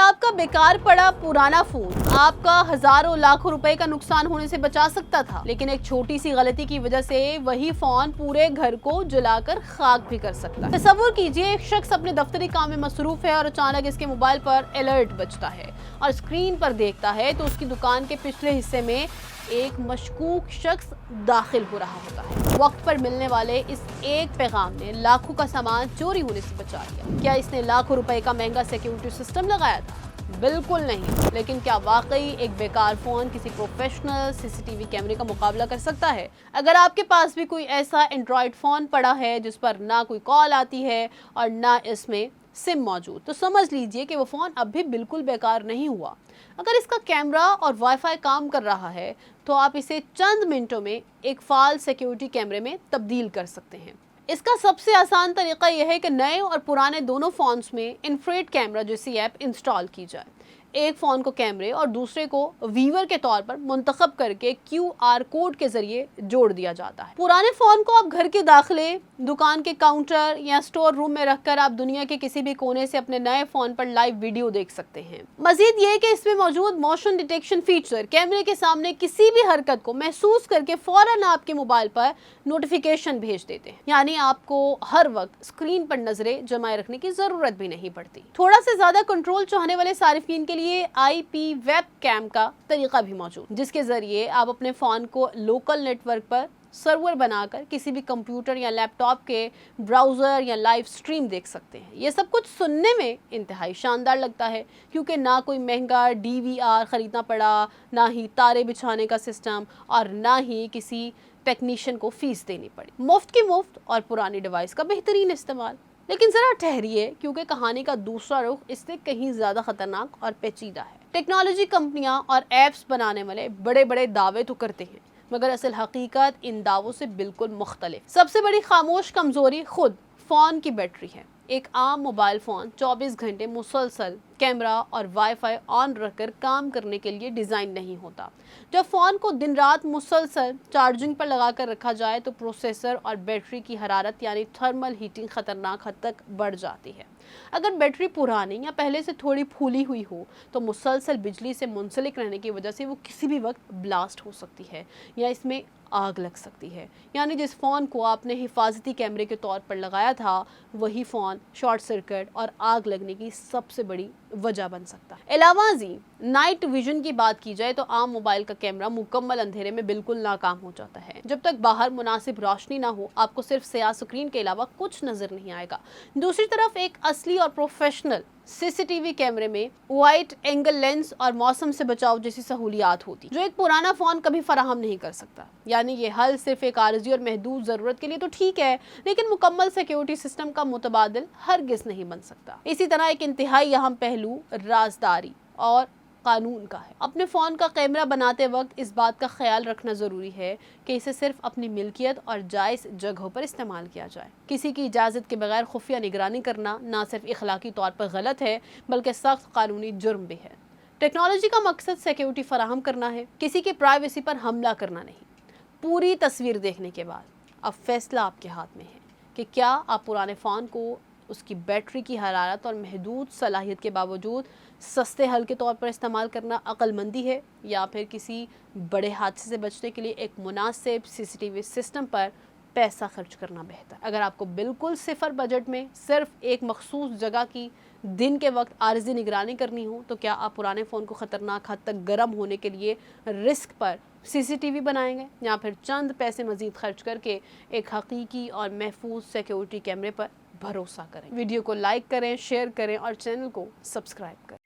क्या आपका बेकार पड़ा पुराना फोन आपका हजारों लाखों रुपए का नुकसान होने से बचा सकता था? लेकिन एक छोटी सी गलती की वजह से वही फोन पूरे घर को जलाकर खाक भी कर सकता है। तसव्वुर कीजिए, एक शख्स अपने दफ्तरी काम में मसरूफ है और अचानक इसके मोबाइल पर अलर्ट बजता है और स्क्रीन पर देखता है तो उसकी दुकान के पिछले हिस्से में एक मशकूक शख्स दाखिल हो रहा होता है। वक्त पर मिलने वाले इस एक पैगाम ने लाखों का सामान चोरी होने से बचा लिया। क्या इसने लाखों रुपए का महंगा सिक्योरिटी सिस्टम लगाया था? बिल्कुल नहीं। लेकिन क्या वाकई एक बेकार फोन किसी प्रोफेशनल सीसीटीवी कैमरे का मुकाबला कर सकता है? अगर आपके पास भी कोई ऐसा एंड्रॉयड फोन पड़ा है जिस पर ना कोई कॉल आती है और ना इसमें सिम मौजूद, तो समझ लीजिए कि वो फोन अब भी बिल्कुल बेकार नहीं हुआ। अगर इसका कैमरा और वाईफाई काम कर रहा है तो आप इसे चंद मिनटों में एक फाल सिक्योरिटी कैमरे में तब्दील कर सकते हैं। इसका सबसे आसान तरीका यह है कि नए और पुराने दोनों फोन्स में इंफ्रारेड कैमरा जैसी ऐप इंस्टॉल की जाए। एक फ़ोन को कैमरे और दूसरे को वीवर के तौर पर मुंतखब करके QR कोड के जरिए जोड़ दिया जाता है। पुराने फ़ोन को आप घर के दाखिले, दुकान के काउंटर या स्टोर रूम में रखकर आप दुनिया के किसी भी कोने से अपने नए फ़ोन पर लाइव वीडियो देख सकते हैं। मजीद ये कि इसमें मौजूद मोशन डिटेक्शन फीचर कैमरे के सामने किसी भी हरकत को महसूस करके फौरन आपके मोबाइल पर नोटिफिकेशन भेज देते हैं, यानी आपको हर वक्त स्क्रीन पर नजरें जमाए रखने की जरूरत भी नहीं पड़ती। थोड़ा से ज्यादा कंट्रोल चाहने वाले सारिफिन के लिए IP वेब कैम का तरीका भी मौजूद, जिसके जरिए आप अपने फोन को लोकल नेटवर्क पर सर्वर बनाकर किसी भी कंप्यूटर या लैपटॉप के ब्राउजर या लाइव स्ट्रीम देख सकते हैं। ये सब कुछ सुनने में इंतहाई शानदार लगता है क्योंकि ना कोई महंगा DVR खरीदना पड़ा, ना ही तारे बिछाने का सिस्टम और ना ही किसी टेक्नीशियन को फीस देनी पड़ी। मुफ्त की मुफ्त और पुरानी डिवाइस का बेहतरीन इस्तेमाल। लेकिन जरा ठहरिए, क्योंकि कहानी का दूसरा रुख इससे कहीं ज्यादा खतरनाक और पेचीदा है। टेक्नोलॉजी कंपनियां और एप्स बनाने वाले बड़े बड़े दावे तो करते हैं, मगर असल हकीकत इन दावों से बिल्कुल मुख्तलिफ। सबसे बड़ी खामोश कमजोरी खुद फोन की बैटरी है। एक आम मोबाइल फोन 24 घंटे मुसलसल कैमरा और वाईफाई ऑन रखकर काम करने के लिए डिज़ाइन नहीं होता। जब फ़ोन को दिन रात मुसलसल चार्जिंग पर लगाकर रखा जाए तो प्रोसेसर और बैटरी की हरारत यानी थर्मल हीटिंग ख़तरनाक हद तक बढ़ जाती है। अगर बैटरी पुरानी या पहले से थोड़ी फूली हुई हो तो मुसलसल बिजली से मुंसलिक रहने की वजह से वो किसी भी वक्त ब्लास्ट हो सकती है या इसमें आग लग सकती है। यानी जिस फ़ोन को आपने हिफाजती कैमरे के तौर पर लगाया था वही फ़ोन शॉर्ट सर्किट और आग लगने की सबसे बड़ी वजह बन सकता है। अलावाजी नाइट विजन की बात की जाए तो आम मोबाइल का कैमरा मुकम्मल अंधेरे में बिल्कुल नाकाम हो जाता है। जब तक बाहर मुनासिब रोशनी ना हो आपको सिर्फ स्याह स्क्रीन के अलावा कुछ नजर नहीं आएगा। दूसरी तरफ एक असली और प्रोफेशनल CCTV कैमरे में वाइड एंगल लेंस और मौसम से बचाव जैसी सहूलियात होती जो एक पुराना फोन कभी फराहम नहीं कर सकता। यानी ये हल सिर्फ एक आरजी और महदूद जरूरत के लिए तो ठीक है, लेकिन मुकम्मल सिक्योरिटी सिस्टम का मुतबादिल हरगिज नहीं बन सकता। इसी तरह एक इंतहाई अहम पहलू राजदारी और कानून का है। अपने फ़ोन का कैमरा बनाते वक्त इस बात का ख्याल रखना ज़रूरी है कि इसे सिर्फ अपनी मिल्कियत और जायज़ जगहों पर इस्तेमाल किया जाए। किसी की इजाज़त के बगैर खुफिया निगरानी करना ना सिर्फ इखलाकी तौर पर गलत है बल्कि सख्त कानूनी जुर्म भी है। टेक्नोलॉजी का मकसद सिक्योरिटी फराहम करना है, किसी की प्राइवेसी पर हमला करना नहीं। पूरी तस्वीर देखने के बाद अब फैसला आपके हाथ में है कि क्या आप पुराने फ़ोन को उसकी बैटरी की हरारत और महदूद सलाहियत के बावजूद सस्ते हल के तौर पर इस्तेमाल करना अक्लमंदी है या फिर किसी बड़े हादसे से बचने के लिए एक मुनासिब CCTV सिस्टम पर पैसा खर्च करना बेहतर। अगर आपको बिल्कुल सिफर बजट में सिर्फ एक मखसूस जगह की दिन के वक्त आर्जी निगरानी करनी हो तो क्या आप पुराने फ़ोन को ख़तरनाक हद तक गर्म होने के लिए रिस्क पर CCTV बनाएंगे या फिर चंद पैसे मज़ीद खर्च करके एक हकीकी और महफूज सिक्योरिटी कैमरे पर भरोसा करें? वीडियो को लाइक करें, शेयर करें और चैनल को सब्सक्राइब करें।